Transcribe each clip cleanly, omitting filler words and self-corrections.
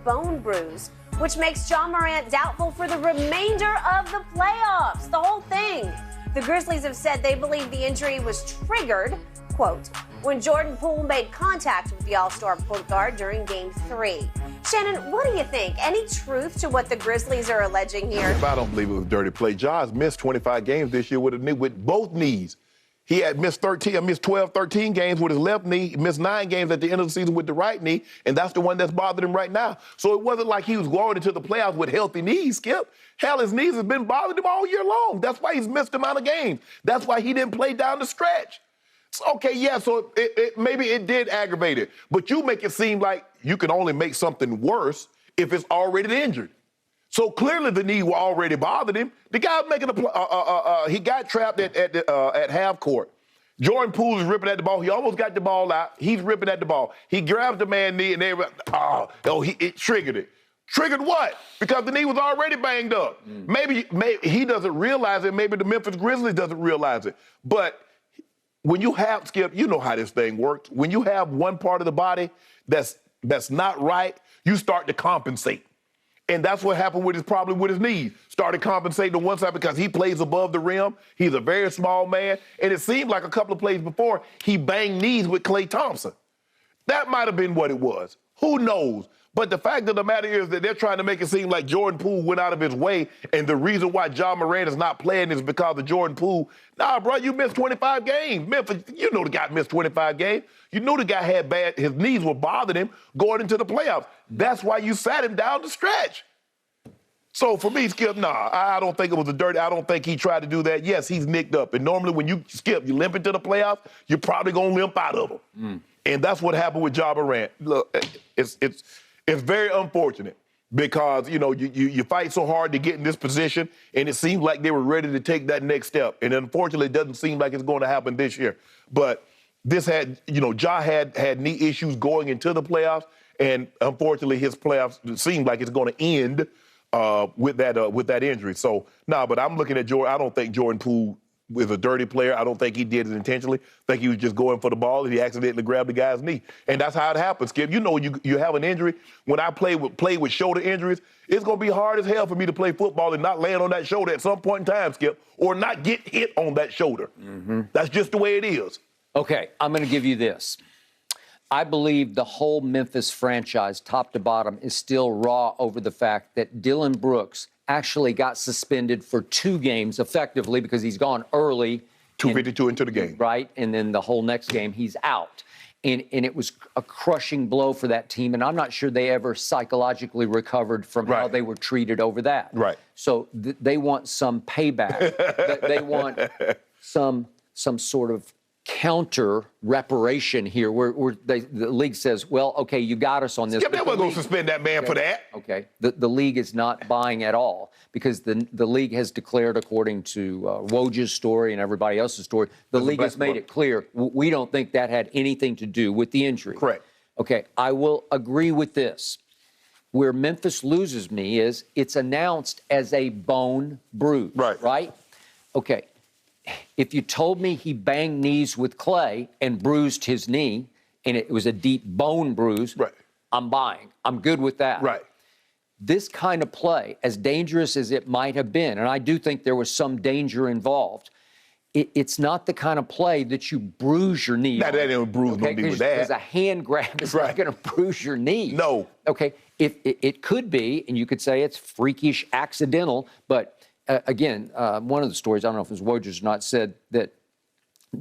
bone bruise, which makes Ja Morant doubtful for the remainder of the playoffs. The whole thing. The Grizzlies have said they believe the injury was triggered, quote, when Jordan Poole made contact with the All-Star point guard during Game 3. Shannon, what do you think? Any truth to what the Grizzlies are alleging here? I don't believe it was dirty play. Ja's missed 25 games this year with both knees. He had missed 12, 13 games with his left knee. He missed 9 games at the end of the season with the right knee, and that's the one that's bothered him right now. So it wasn't like he was going into the playoffs with healthy knees, Skip. Hell, his knees have been bothering him all year long. That's why he's missed the amount of games. That's why he didn't play down the stretch. Okay, yeah, so maybe it did aggravate it. But you make it seem like you can only make something worse if it's already injured. So clearly the knee already bothered him. The guy making he got trapped at half court. Jordan Poole is ripping at the ball. He almost got the ball out. He's ripping at the ball. He grabs the man's knee and it triggered it. Triggered what? Because the knee was already banged up. Maybe he doesn't realize it. Maybe the Memphis Grizzlies doesn't realize it. But when you have, Skip, you know how this thing works. When you have one part of the body that's not right, you start to compensate. And that's what happened with his knees. Started compensating on one side because he plays above the rim. He's a very small man. And it seemed like a couple of plays before, he banged knees with Klay Thompson. That might have been what it was. Who knows? But the fact of the matter is that they're trying to make it seem like Jordan Poole went out of his way, and the reason why Ja Morant is not playing is because of Jordan Poole. Nah, bro, you missed 25 games. Memphis, you know the guy missed 25 games. You knew the guy had his knees were bothering him going into the playoffs. That's why you sat him down the stretch. So for me, Skip, I don't think it was I don't think he tried to do that. Yes, he's nicked up. And normally when you limp into the playoffs, you're probably going to limp out of them. And that's what happened with Ja Morant. Look, it's very unfortunate because, you fight so hard to get in this position, and it seems like they were ready to take that next step. And unfortunately, it doesn't seem like it's going to happen this year. But this had, Ja had knee issues going into the playoffs, and unfortunately, his playoffs seem like it's going to end with that injury. So, but I'm looking at Jordan. I don't think Jordan Poole is a dirty player. I don't think he did it intentionally. I think he was just going for the ball and he accidentally grabbed the guy's knee. And that's how it happens, Skip. You have an injury. When I play with shoulder injuries, it's going to be hard as hell for me to play football and not land on that shoulder at some point in time, Skip, or not get hit on that shoulder. That's just the way it is. Okay, I'm going to give you this. I believe the whole Memphis franchise, top to bottom, is still raw over the fact that Dillon Brooks actually got suspended for 2 games effectively because he's gone early. 2:52 into the game. Right, and then the whole next game he's out. And it was a crushing blow for that team, and I'm not sure they ever psychologically recovered from how they were treated over that. Right. So they want some payback. They want some sort of counter reparation here where the league says, well, okay, you got us on this. Skip, they weren't going to suspend that man for that. Okay. The league is not buying at all because the league has declared, according to Woj's story and everybody else's story, the league has made it clear we don't think that had anything to do with the injury. Correct. Okay, I will agree with this. Where Memphis loses me is it's announced as a bone bruise. Right? Okay. If you told me he banged knees with Klay and bruised his knee, and it was a deep bone bruise, I'm buying. I'm good with that. Right. This kind of play, as dangerous as it might have been, and I do think there was some danger involved, it's not the kind of play that you bruise your knee. That didn't bruise no knee with that. Because a hand grab is not going to bruise your knee. No. Okay. If it could be, and you could say it's freakish, accidental, but again, one of the stories, I don't know if it was Woj's or not, said that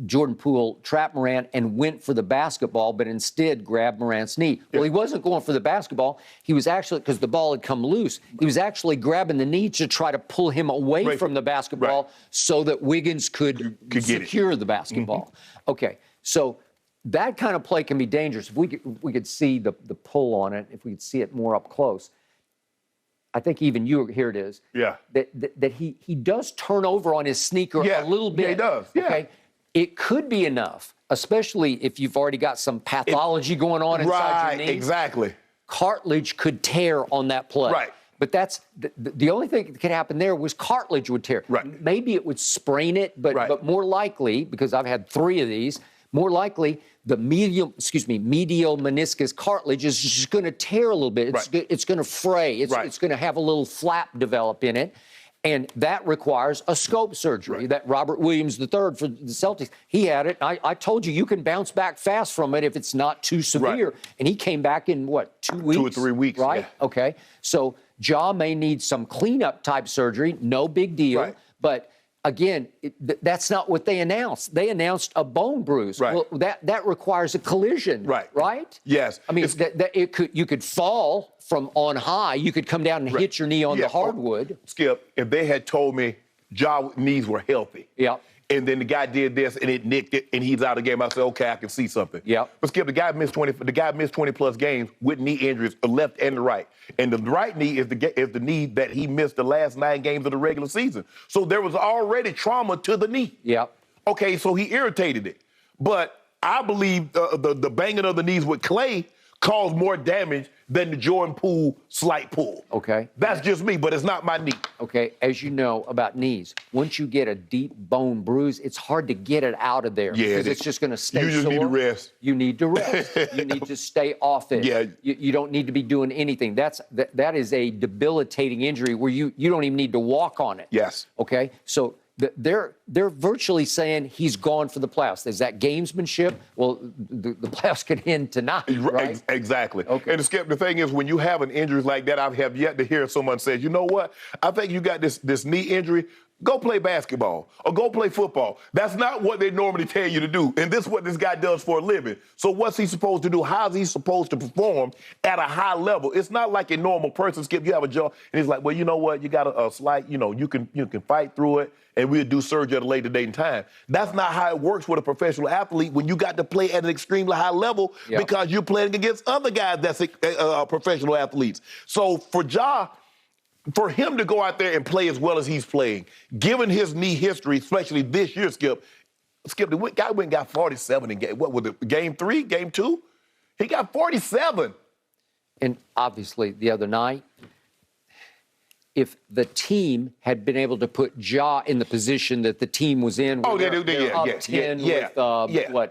Jordan Poole trapped Morant and went for the basketball, but instead grabbed Morant's knee. Well, he wasn't going for the basketball. He was actually, because the ball had come loose, he was actually grabbing the knee to try to pull him away from the basketball so that Wiggins could secure the basketball. Okay, so that kind of play can be dangerous. If we could see the pull on it, if we could see it more up close, I think even here it is. Yeah. That he does turn over on his sneaker a little bit. Yeah, he does. Yeah. Okay. It could be enough, especially if you've already got some pathology going on inside your knee. Right, exactly. Cartilage could tear on that play. Right. But that's the only thing that could happen there was cartilage would tear. Right. Maybe it would sprain it, but more likely, because I've had 3 of these, more likely the medial meniscus cartilage is just going to tear a little bit. It's going to fray. It's going to have a little flap develop in it. And that requires a scope surgery. That Robert Williams III for the Celtics, he had it. I told you, you can bounce back fast from it if it's not too severe. And he came back in, what, 2 weeks? 2 or 3 weeks, right? Yeah. Okay. So Ja may need some cleanup type surgery. No big deal. But again, that's not what they announced. They announced a bone bruise. Well, that requires a collision. Right? Yes. I mean, you could fall from on high. You could come down and hit your knee on the hardwood. Skip, if they had told me Ja knees were healthy, and then the guy did this and it nicked it and he's out of the game, I said, okay, I can see something. But Skip, the guy missed 20 plus games with knee injuries, the left and the right. And the right knee is the knee that he missed the last 9 games of the regular season. So there was already trauma to the knee. Okay, so he irritated it. But I believe the banging of the knees with clay caused more damage than the Jordan Poole slight pull. Okay. That's just me, but it's not my knee. Okay, as you know about knees, once you get a deep bone bruise, it's hard to get it out of there because it's just going to stay sore. You just need to rest. You need to rest. You need to stay off it. You don't need to be doing anything. That is a debilitating injury where you don't even need to walk on it. Yes. Okay, so they're virtually saying he's gone for the playoffs. Is that gamesmanship? Well, the playoffs could end tonight, right? Exactly. Okay. And Skip, the thing is, when you have an injury like that, I have yet to hear someone say, you know what? I think you got this knee injury. Go play basketball or go play football. That's not what they normally tell you to do. And this is what this guy does for a living. So what's he supposed to do? How's he supposed to perform at a high level? It's not like a normal person, Skip. You have a job, and he's like, well, you know what? You got a slight, you can fight through it, and we'll do surgery at a later date and time. That's not how it works with a professional athlete when you got to play at an extremely high level because you're playing against other guys that's professional athletes. So for Ja, for him to go out there and play as well as he's playing, given his knee history, especially this year, Skip, the guy went and got 47 in game 3, game 2? He got 47. And obviously, the other night, if the team had been able to put Ja in the position that the team was in, they're up 10 with,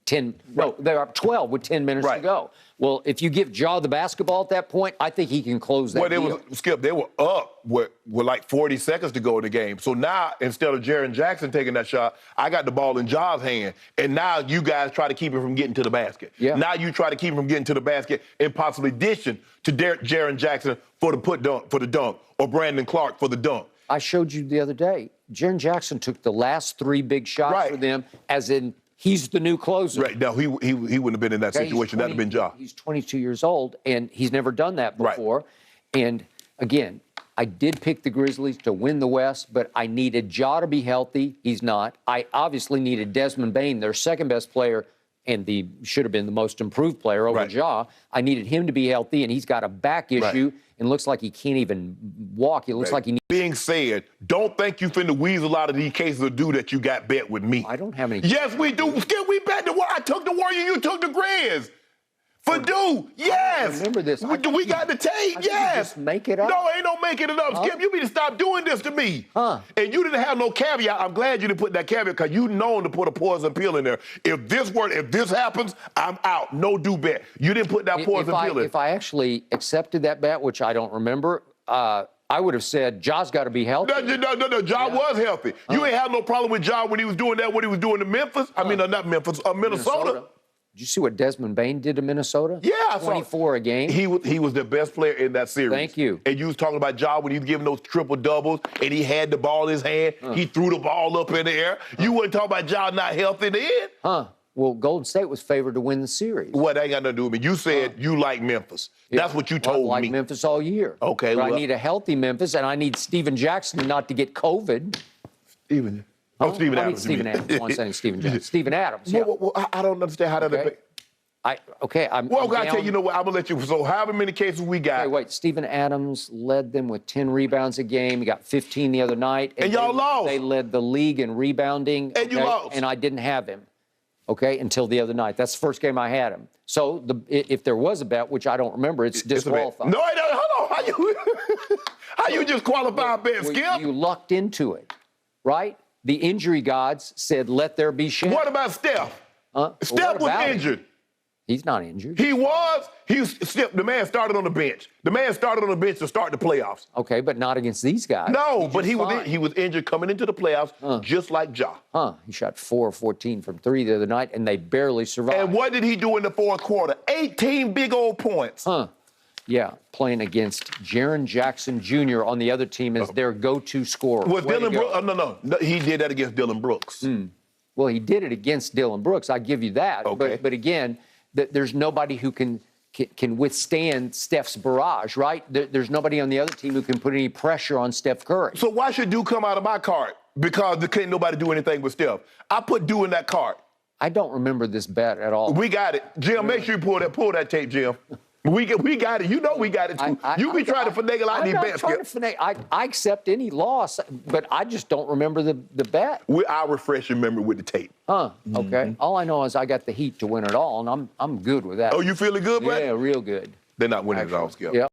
10, no, they're up 12 with 10 minutes to go. Well, if you give Ja the basketball at that point, I think he can close that deal. Skip, they were up with like 40 seconds to go in the game. So now, instead of Jaren Jackson taking that shot, I got the ball in Ja's hand. And now you guys try to keep him from getting to the basket. Now you try to keep him from getting to the basket and possibly dishing to Jaren Jackson for the dunk, or Brandon Clark for the dunk. I showed you the other day, Jaren Jackson took the last 3 big shots for them, as in he's the new closer. Right. No, he wouldn't have been in that situation. That'd have been Ja. He's 22 years old, and he's never done that before. And again, I did pick the Grizzlies to win the West, but I needed Ja to be healthy. He's not. I obviously needed Desmond Bane, their second best player, and should have been the most improved player over Ja. I needed him to be healthy, and he's got a back issue and looks like he can't even walk. It looks like he needs. Being said, don't think you finna weasel out of these cases of do that you got bet with me. I don't have any. Yes, we do. Skip, we bet I took the Warrior, you took the Grizz. For do, yes. I remember this. We got the tape, yes. Just make it up. No, ain't no making it up. Skip, you need to stop doing this to me. And you didn't have no caveat. I'm glad you didn't put that caveat because you known to put a poison pill in there. If this happens, I'm out. No do bet. You didn't put that poison pill in. If I actually accepted that bet, which I don't remember, I would have said Ja's got to be healthy. No. Ja was healthy. You ain't have no problem with Ja when he was doing that, what he was doing in Memphis. I mean, not Memphis, Minnesota. Did you see what Desmond Bane did to Minnesota? Yeah, I saw 24 a game. He was the best player in that series. Thank you. And you was talking about Ja when he was giving those triple doubles and he had the ball in his hand. He threw the ball up in the air. You wasn't talking about Ja not healthy then? Well, Golden State was favored to win the series. Well, that ain't got nothing to do with me. You said you like Memphis. That's what you told me. I like Memphis all year. Okay. But I need a healthy Memphis, and I need Steven Jackson not to get COVID. Steven Adams. Steven Adams. I'm saying Steven Jackson. Steven Adams. Yeah. Well, I don't understand how that. I tell you, you know what? I'm gonna let you. So, however many cases we got. Okay, wait. Steven Adams led them with 10 rebounds a game. He got 15 the other night. And y'all lost. They led the league in rebounding. And you lost. And I didn't have him. Okay, until the other night. That's the first game I had him. So if there was a bet, which I don't remember, it's disqualified. No, hold on. How you just qualify a bet, Skip? You lucked into it, right? The injury gods said, "Let there be shame." What about Steph? Steph was about him? injured. He's not injured. He was. The man started on the bench. The man started on the bench to start the playoffs. Okay, but not against these guys. No, but he fine. was injured coming into the playoffs, just like Ja. He shot 4 of 14 from 3 the other night, and they barely survived. And what did he do in the fourth quarter? 18 big old points. Yeah, playing against Jaren Jackson Jr. on the other team as their go-to scorer. Was Dylan Brooks? No. He did that against Dylan Brooks. Well, he did it against Dylan Brooks. I give you that. Okay. But again, there's nobody who can withstand Steph's barrage, right? There's nobody on the other team who can put any pressure on Steph Curry. So why should Duke come out of my card? Because there can't nobody do anything with Steph. I put Duke in that card. I don't remember this bet at all. We got it. Jim, make sure you pull that tape, Jim. We got it. You know we got it, too. You be trying to finagle out these bets. I accept any loss, but I just don't remember the bet. I'll refresh your memory with the tape. Okay. All I know is I got the Heat to win it all, and I'm good with that. Oh, you feeling good, buddy? Yeah, real good. They're not winning it all, Skip. Yep.